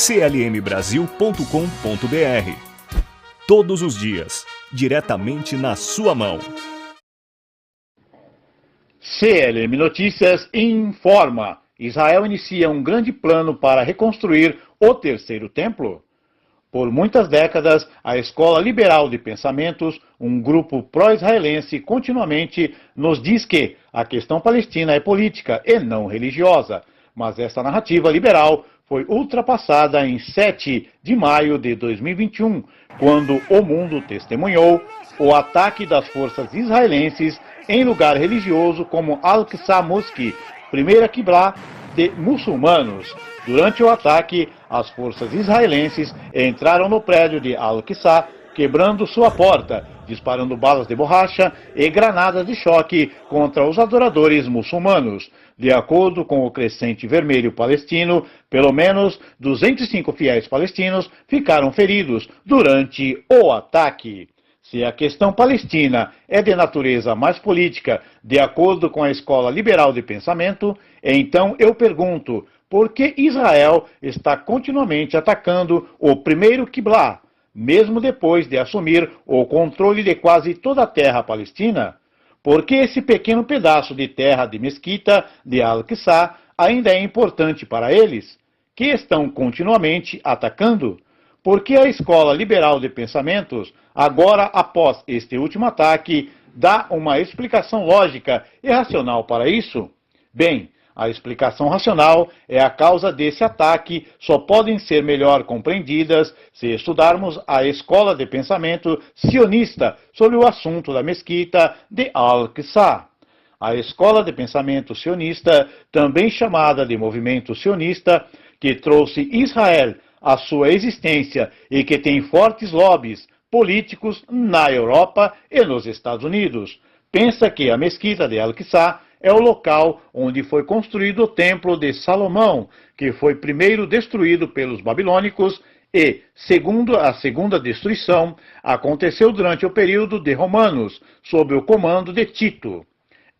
clmbrasil.com.br. Todos os dias, diretamente na sua mão. CLM Notícias informa: Israel inicia um grande plano para reconstruir o terceiro templo. Por muitas décadas, a Escola Liberal de Pensamentos, um grupo pró-israelense, continuamente nos diz que a questão palestina é política e não religiosa. Mas essa narrativa liberal foi ultrapassada em 7 de maio de 2021, quando o mundo testemunhou o ataque das forças israelenses em lugar religioso como Al-Aqsa Mosque, primeira quiblá de muçulmanos. Durante o ataque, as forças israelenses entraram no prédio de Al-Aqsa, quebrando sua porta, disparando balas de borracha e granadas de choque contra os adoradores muçulmanos. De acordo com o Crescente Vermelho Palestino, pelo menos 205 fiéis palestinos ficaram feridos durante o ataque. Se a questão palestina é de natureza mais política, de acordo com a Escola Liberal de Pensamento, então eu pergunto: por que Israel está continuamente atacando o primeiro quiblá, mesmo depois de assumir o controle de quase toda a terra palestina? Por que esse pequeno pedaço de terra de mesquita de Al-Aqsa ainda é importante para eles, que estão continuamente atacando? Por que a Escola Liberal de Pensamentos, agora após este último ataque, dá uma explicação lógica e racional para isso? Bem, a explicação racional é a causa desse ataque só podem ser melhor compreendidas se estudarmos a escola de pensamento sionista sobre o assunto da mesquita de Al-Aqsa. A escola de pensamento sionista, também chamada de movimento sionista, que trouxe Israel à sua existência e que tem fortes lobbies políticos na Europa e nos Estados Unidos, pensa que a mesquita de Al-Aqsa é o local onde foi construído o Templo de Salomão, que foi primeiro destruído pelos babilônicos e, segundo a segunda destruição, aconteceu durante o período de Romanos, sob o comando de Tito.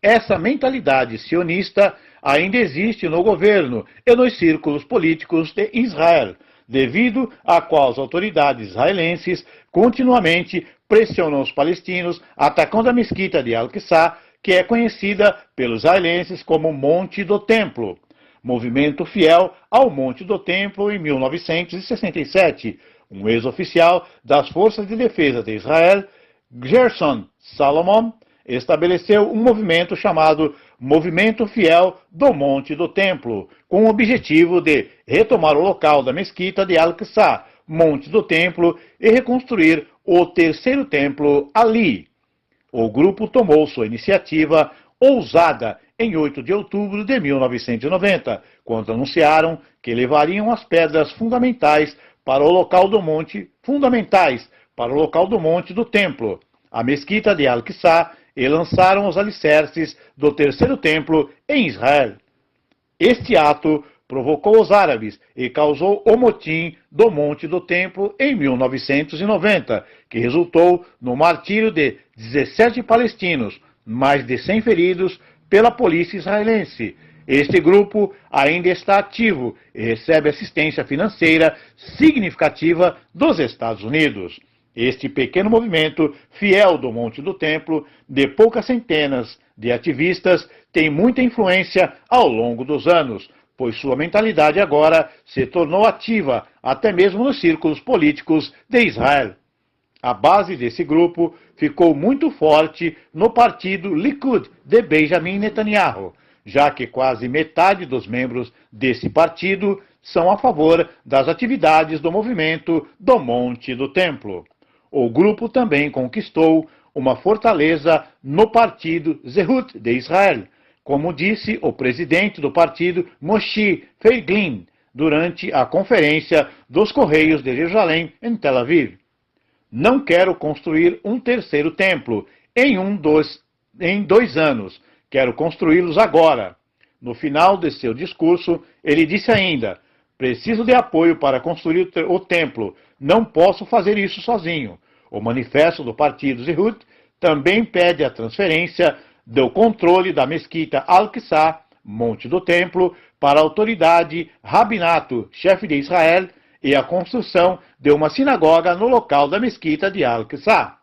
Essa mentalidade sionista ainda existe no governo e nos círculos políticos de Israel, devido à qual as autoridades israelenses continuamente pressionam os palestinos, atacando a mesquita de Al-Aqsa, que é conhecida pelos israelenses como Monte do Templo. Movimento fiel ao Monte do Templo em 1967, um ex-oficial das Forças de Defesa de Israel, Gershon Salomon, estabeleceu um movimento chamado Movimento Fiel do Monte do Templo, com o objetivo de retomar o local da mesquita de Al-Aqsa, Monte do Templo, e reconstruir o terceiro templo ali. O grupo tomou sua iniciativa ousada em 8 de outubro de 1990, quando anunciaram que levariam as pedras fundamentais para o local do monte, do templo, a mesquita de Al-Aqsa, e lançaram os alicerces do terceiro templo em Israel. Este ato provocou os árabes e causou o motim do Monte do Templo em 1990, que resultou no martírio de 17 palestinos, mais de 100 feridos pela polícia israelense. Este grupo ainda está ativo e recebe assistência financeira significativa dos Estados Unidos. Este pequeno movimento fiel do Monte do Templo, de poucas centenas de ativistas, tem muita influência ao longo dos anos, pois sua mentalidade agora se tornou ativa até mesmo nos círculos políticos de Israel. A base desse grupo ficou muito forte no partido Likud de Benjamin Netanyahu, já que quase metade dos membros desse partido são a favor das atividades do movimento do Monte do Templo. O grupo também conquistou uma fortaleza no partido Zehut de Israel, como disse o presidente do partido, Moshe Feiglin, durante a conferência dos Correios de Jerusalém, em Tel Aviv. Não quero construir um terceiro templo em 2 anos. Quero construí-los agora. No final de seu discurso, ele disse ainda: preciso de apoio para construir o templo. Não posso fazer isso sozinho. O manifesto do partido Zehut também pede a transferência do controle da mesquita Al-Aqsa, Monte do Templo, para a autoridade Rabinato, chefe de Israel, e a construção de uma sinagoga no local da mesquita de Al-Aqsa.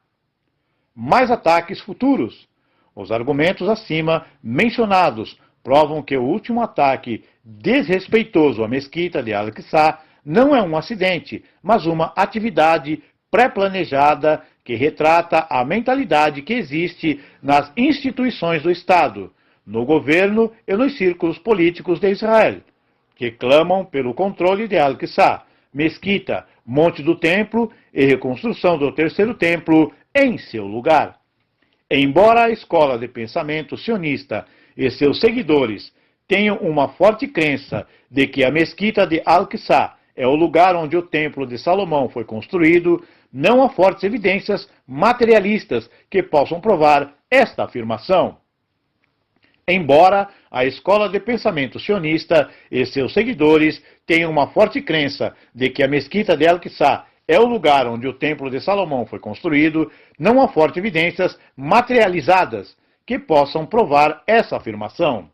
Mais ataques futuros. Os argumentos acima mencionados provam que o último ataque desrespeitoso à mesquita de Al-Aqsa não é um acidente, mas uma atividade pré-planejada que retrata a mentalidade que existe nas instituições do Estado, no governo e nos círculos políticos de Israel, que clamam pelo controle de Al-Aqsa, mesquita, monte do templo e reconstrução do terceiro templo em seu lugar. Embora a escola de pensamento sionista e seus seguidores tenham uma forte crença de que a mesquita de Al-Aqsa é o lugar onde o templo de Salomão foi construído, não há fortes evidências materialistas que possam provar esta afirmação. Embora a escola de pensamento sionista e seus seguidores tenham uma forte crença de que a mesquita de Al-Aqsa é o lugar onde o templo de Salomão foi construído, não há fortes evidências materializadas que possam provar essa afirmação.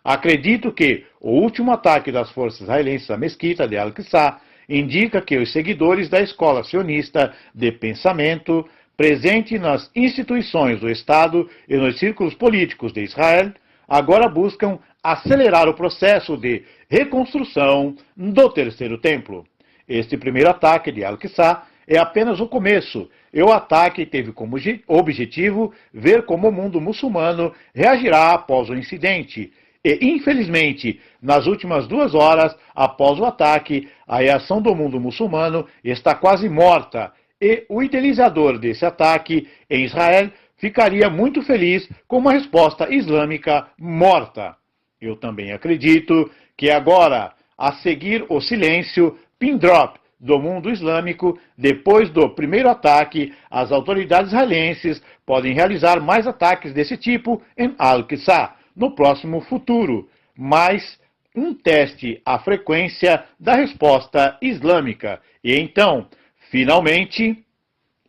Acredito que o último ataque das forças israelenses à mesquita de Al-Aqsa indica que os seguidores da escola sionista de pensamento, presente nas instituições do Estado e nos círculos políticos de Israel, agora buscam acelerar o processo de reconstrução do terceiro templo. Este primeiro ataque de Al-Aqsa é apenas o começo, e o ataque teve como objetivo ver como o mundo muçulmano reagirá após o incidente. E, infelizmente, nas últimas 2 horas após o ataque, a reação do mundo muçulmano está quase morta, e o idealizador desse ataque em Israel ficaria muito feliz com uma resposta islâmica morta. Eu também acredito que agora, a seguir o silêncio pin drop do mundo islâmico, depois do primeiro ataque, as autoridades israelenses podem realizar mais ataques desse tipo em Al-Aqsa no próximo futuro, mais um teste à frequência da resposta islâmica. E então, finalmente,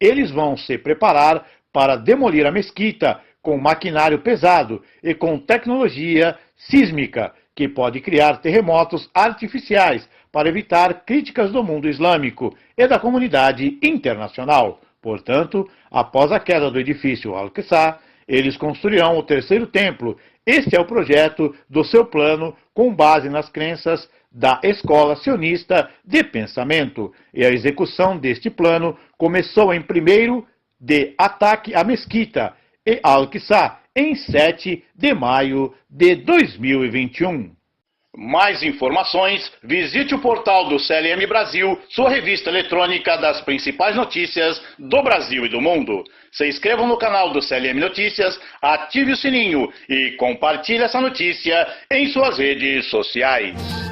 eles vão se preparar para demolir a mesquita com maquinário pesado e com tecnologia sísmica, que pode criar terremotos artificiais para evitar críticas do mundo islâmico e da comunidade internacional. Portanto, após a queda do edifício Al-Aqsa, eles construirão o terceiro templo. Este é o projeto do seu plano com base nas crenças da escola sionista de pensamento. E a execução deste plano começou em 1º de ataque à mesquita e Al-Aqsa em 7 de maio de 2021. Mais informações, visite o portal do CLM Brasil, sua revista eletrônica das principais notícias do Brasil e do mundo. Se inscreva no canal do CLM Notícias, ative o sininho e compartilhe essa notícia em suas redes sociais.